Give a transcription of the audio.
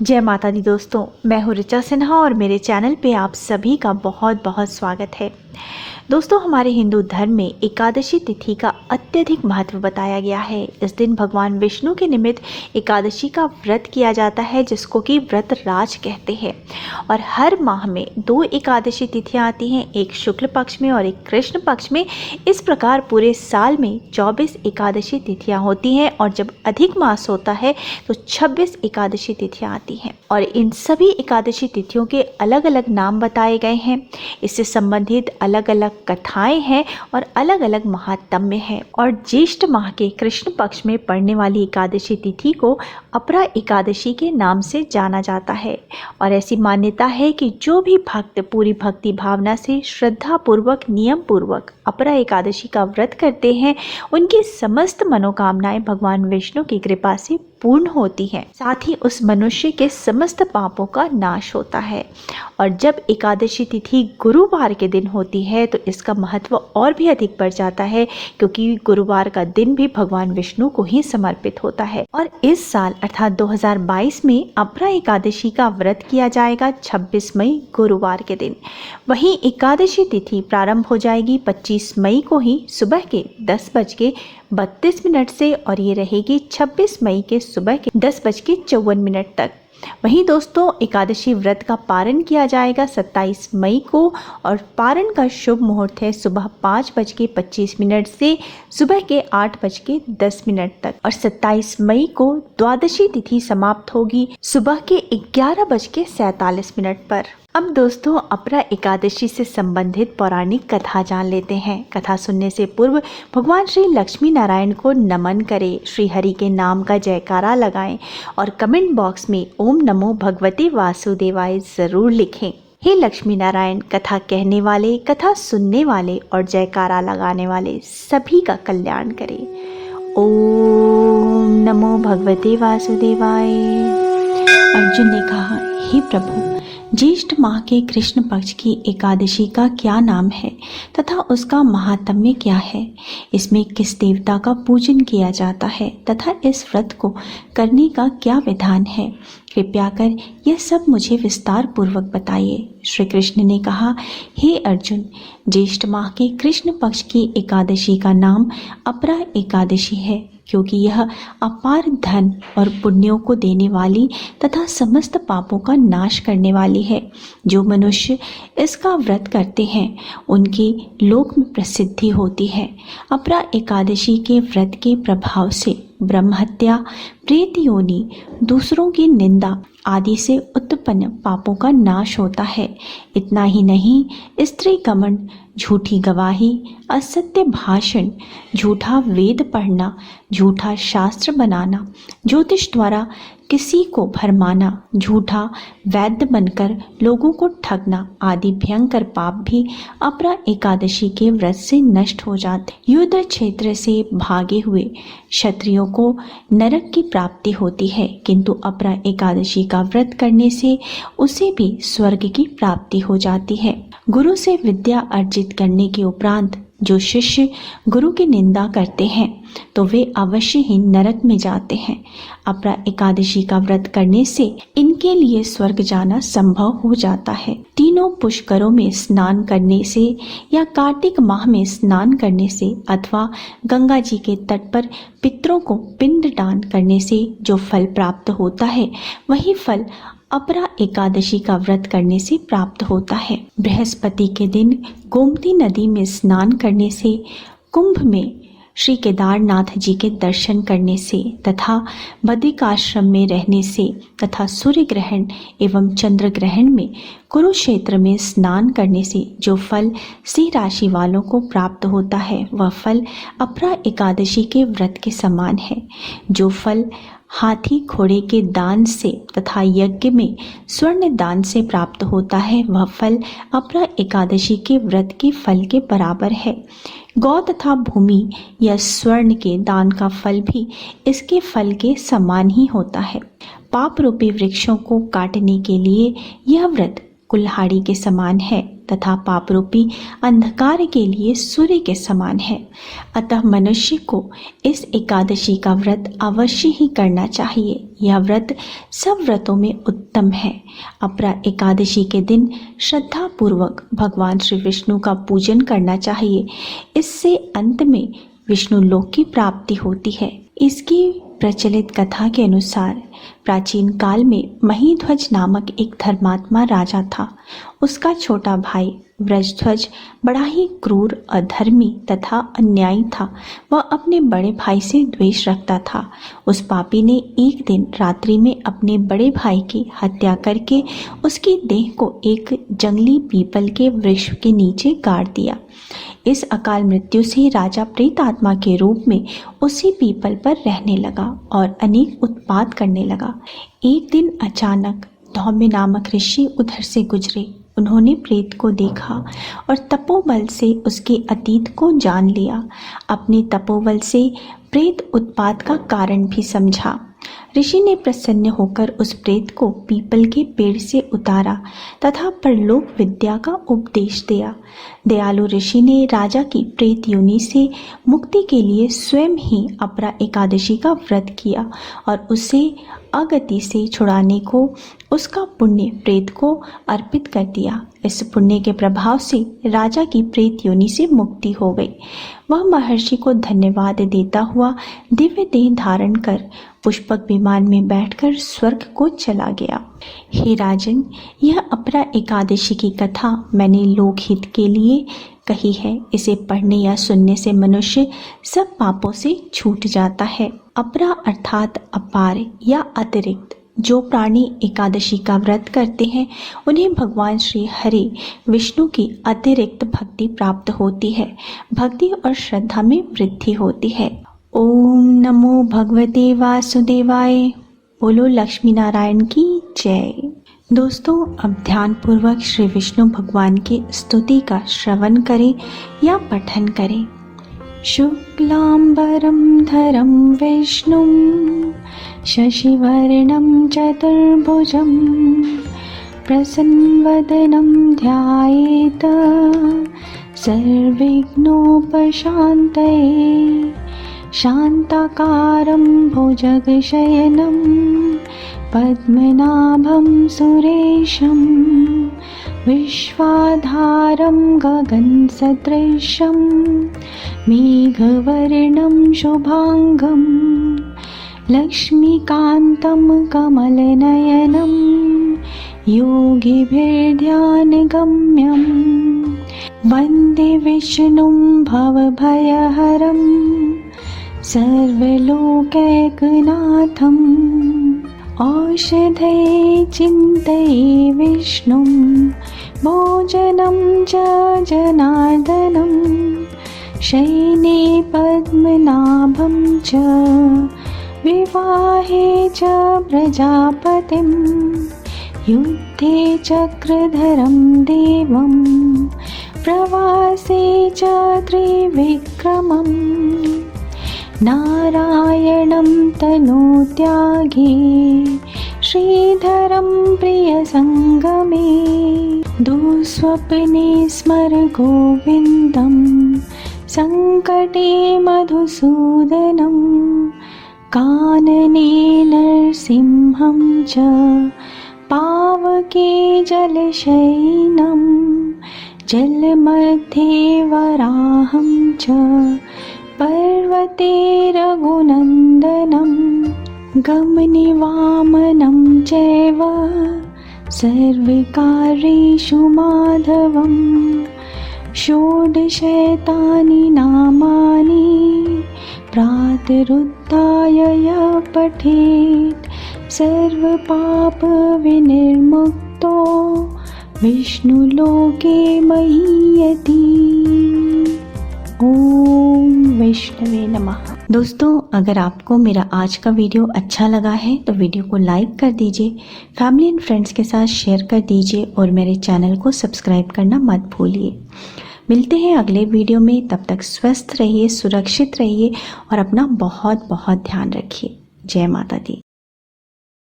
जय माता दी दोस्तों, मैं हूँ ऋचा सिन्हा और मेरे चैनल पे आप सभी का बहुत बहुत स्वागत है। दोस्तों, हमारे हिंदू धर्म में एकादशी तिथि का अत्यधिक महत्व बताया गया है। इस दिन भगवान विष्णु के निमित्त एकादशी का व्रत किया जाता है, जिसको कि व्रत राज कहते हैं। और हर माह में 2 एकादशी तिथियां आती हैं, एक शुक्ल पक्ष में और एक कृष्ण पक्ष में। इस प्रकार पूरे साल में 24 एकादशी तिथियां होती हैं और जब अधिक मास होता है तो 26 एकादशी तिथियां आती हैं। और इन सभी एकादशी तिथियों के अलग अलग नाम बताए गए हैं। इससे संबंधित अलग अलग कथाएं हैं और अलग अलग महात्म्य है। और ज्येष्ठ माह के कृष्ण पक्ष में पड़ने वाली एकादशी तिथि को अपरा एकादशी के नाम से जाना जाता है। और ऐसी मान्यता है कि जो भी भक्त पूरी भक्ति भावना से श्रद्धा पूर्वक नियम पूर्वक अपरा एकादशी का व्रत करते हैं, उनकी समस्त मनोकामनाएं भगवान विष्णु की कृपा से पूर्ण होती हैं। साथ ही उस मनुष्य के समस्त पापों का नाश होता है। और जब एकादशी तिथि गुरुवार के दिन होती है तो इसका महत्व और भी अधिक बढ़ जाता है, क्योंकि गुरुवार का दिन भी भगवान विष्णु को ही समर्पित होता है। और इस साल अर्थात 2022 में अपरा एकादशी का व्रत किया जाएगा 26 मई गुरुवार के दिन। वहीं एकादशी तिथि प्रारंभ हो जाएगी 25 मई को ही सुबह के 10:32 से और ये रहेगी 26 मई के सुबह के 10:54 तक। वहीं दोस्तों, एकादशी व्रत का पारण किया जाएगा 27 मई को और पारण का शुभ मुहूर्त है सुबह 5:25 से सुबह के 8:10 तक। और 27 मई को द्वादशी तिथि समाप्त होगी सुबह के 11:47 पर। अब दोस्तों, अपरा एकादशी से संबंधित पौराणिक कथा जान लेते हैं। कथा सुनने से पूर्व भगवान श्री लक्ष्मी नारायण को नमन करें, श्री हरि के नाम का जयकारा लगाएं और कमेंट बॉक्स में ओम नमो भगवते वासुदेवाय जरूर लिखें। हे लक्ष्मी नारायण, कथा कहने वाले, कथा सुनने वाले और जयकारा लगाने वाले सभी का कल्याण करें। ओम नमो भगवते वासुदेवाय। अर्जुन ने कहा, हे प्रभु, ज्येष्ठ माह के कृष्ण पक्ष की एकादशी का क्या नाम है तथा उसका महात्म्य क्या है? इसमें किस देवता का पूजन किया जाता है तथा इस व्रत को करने का क्या विधान है? कृपया कर यह सब मुझे विस्तार पूर्वक बताइए। श्री कृष्ण ने कहा, हे अर्जुन, ज्येष्ठ माह के कृष्ण पक्ष की एकादशी का नाम अपरा एकादशी है, क्योंकि यह अपार धन और पुण्यों को देने वाली तथा समस्त पापों का नाश करने वाली है। जो मनुष्य इसका व्रत करते हैं उनकी लोक में प्रसिद्धि होती है। अपरा एकादशी के व्रत के प्रभाव से ब्रह्महत्या, प्रेत योनि, दूसरों की निंदा आदि से उत्पन्न पापों का नाश होता है। इतना ही नहीं, स्त्री गमन, झूठी गवाही, असत्य भाषण, झूठा वेद पढ़ना, झूठा शास्त्र बनाना, ज्योतिष द्वारा किसी को भरमाना, झूठा वैद्य बनकर लोगों को ठगना आदि भयंकर पाप भी अपरा एकादशी के व्रत से नष्ट हो जाते। युद्ध क्षेत्र से भागे हुए क्षत्रियों को नरक की प्राप्ति होती है, किंतु अपरा एकादशी का व्रत करने से उसे भी स्वर्ग की प्राप्ति हो जाती है। गुरु से विद्या अर्जित करने के उपरांत जो शिष्य गुरु की निंदा करते हैं तो वे अवश्य ही नरक में जाते हैं। अपरा एकादशी का व्रत करने से इनके लिए स्वर्ग जाना संभव हो जाता है। तीनों पुष्करों में स्नान करने से या कार्तिक माह में स्नान करने से अथवा गंगा जी के तट पर पितरों को पिंड दान करने से जो फल प्राप्त होता है, वही फल अपरा एकादशी का व्रत करने से प्राप्त होता है। बृहस्पति के दिन गोमती नदी में स्नान करने से, कुंभ में श्री केदारनाथ जी के दर्शन करने से तथा बद्रिकाश्रम में रहने से तथा सूर्य ग्रहण एवं चंद्र ग्रहण में कुरुक्षेत्र में स्नान करने से जो फल सिंह राशि वालों को प्राप्त होता है, वह फल अपरा एकादशी के व्रत के समान है। जो फल हाथी घोड़े के दान से तथा यज्ञ में स्वर्ण दान से प्राप्त होता है, वह फल अपरा एकादशी के व्रत के फल के बराबर है। गौ तथा भूमि या स्वर्ण के दान का फल भी इसके फल के समान ही होता है। पाप रूपी वृक्षों को काटने के लिए यह व्रत कुल्हाड़ी के समान है। तथा पापरूपी अंधकार के लिए सूर्य के समान है। अतः मनुष्य को इस एकादशी का व्रत अवश्य ही करना चाहिए। यह व्रत सब व्रतों में उत्तम है। अपरा एकादशी के दिन श्रद्धा पूर्वक भगवान श्री विष्णु का पूजन करना चाहिए। इससे अंत में विष्णु लोक की प्राप्ति होती है। इसकी प्रचलित कथा के अनुसार प्राचीन काल में महीध्वज नामक एक धर्मात्मा राजा था। उसका छोटा भाई व्रजध्वज बड़ा ही क्रूर, अधर्मी तथा अन्यायी था। वह अपने बड़े भाई से द्वेष रखता था। उस पापी ने एक दिन रात्रि में अपने बड़े भाई की हत्या करके उसकी देह को एक जंगली पीपल के वृक्ष के नीचे गाड़ दिया। इस अकाल मृत्यु से राजा प्रेत आत्मा के रूप में उसी पीपल पर रहने लगा और अनेक उत्पात करने लगा। एक दिन अचानक धौम्य नामक ऋषि उधर से गुजरे। उन्होंने प्रेत को देखा और तपोबल से उसके अतीत को जान लिया। अपने तपोबल से प्रेत उत्पात का कारण भी समझा। ऋषि ने प्रसन्न होकर उस प्रेत को पीपल के पेड़ से उतारा तथा परलोक विद्या का उपदेश दिया। दयालु ऋषि ने राजा की प्रेत योनि से मुक्ति के लिए स्वयं ही अपरा एकादशी का व्रत किया और उसे अगति से छुड़ाने को उसका पुण्य प्रेत को अर्पित कर दिया। इस पुण्य के प्रभाव से राजा की प्रेत योनि से मुक्ति हो गई। वह महर्षि को धन्यवाद देता हुआ दिव्य देह धारण कर पुष्पक विमान में बैठकर स्वर्ग को चला गया। हे राजन, यह अपरा एकादशी की कथा मैंने लोकहित के लिए कही है। इसे पढ़ने या सुनने से मनुष्य सब पापों से छूट जाता है। अपरा अर्थात अपार या अतिरिक्त। जो प्राणी एकादशी का व्रत करते हैं उन्हें भगवान श्री हरि विष्णु की अतिरिक्त भक्ति प्राप्त होती है। भक्ति और श्रद्धा में वृद्धि होती है। ओम नमो भगवते वासुदेवाय। बोलो लक्ष्मी नारायण की जय। दोस्तों, अब ध्यान पूर्वक श्री विष्णु भगवान की स्तुति का श्रवण करें या पठन करें। शुक्लांबरं धरं विष्णुं शशिवर्णं चतुर्भुजं प्रसन्नवदनं ध्यायेत् सर्वविघ्नोपशान्तये। शान्ताकारं भुजगशयनं पद्मनाभं सुरेशं विश्वाधारं गगनसदृशं मेघवर्णं शुभांगं लक्ष्मीकान्तं कमलनयनं योगिभिर्ध्यानगम्यं वन्दे विष्णुं भवभयहरं सर्वलोकैकनाथम्। औषधे चिन्तये विष्णुं भोजनं च जनार्दनं शयने पद्मनाभं च विवाहे च प्रजापतिं युद्धे चक्रधरं देवं प्रवासे च त्रिविक्रमम् नारायणं तनोत्यागे श्रीधरं प्रियसङ्गमे दुःस्वप्ने स्मर गोविन्दं सङ्कटे मधुसूदनं कानने नरसिंहं च पावके जलशयनं जलमध्ये वराहं च पर्वते रघुनन्दनं गमनिवामनं चैव सर्वकार्येषु माधवं षोडशैतानि नामानि प्रातरुत्थाय यः पठेत् सर्वपापविनिर्मुक्तो विष्णुलोके महीयति। ओम वैष्णवे नमः। दोस्तों, अगर आपको मेरा आज का वीडियो अच्छा लगा है तो वीडियो को लाइक कर दीजिए, फैमिली एंड फ्रेंड्स के साथ शेयर कर दीजिए और मेरे चैनल को सब्सक्राइब करना मत भूलिए। मिलते हैं अगले वीडियो में। तब तक स्वस्थ रहिए, सुरक्षित रहिए और अपना बहुत बहुत ध्यान रखिए। जय माता दी।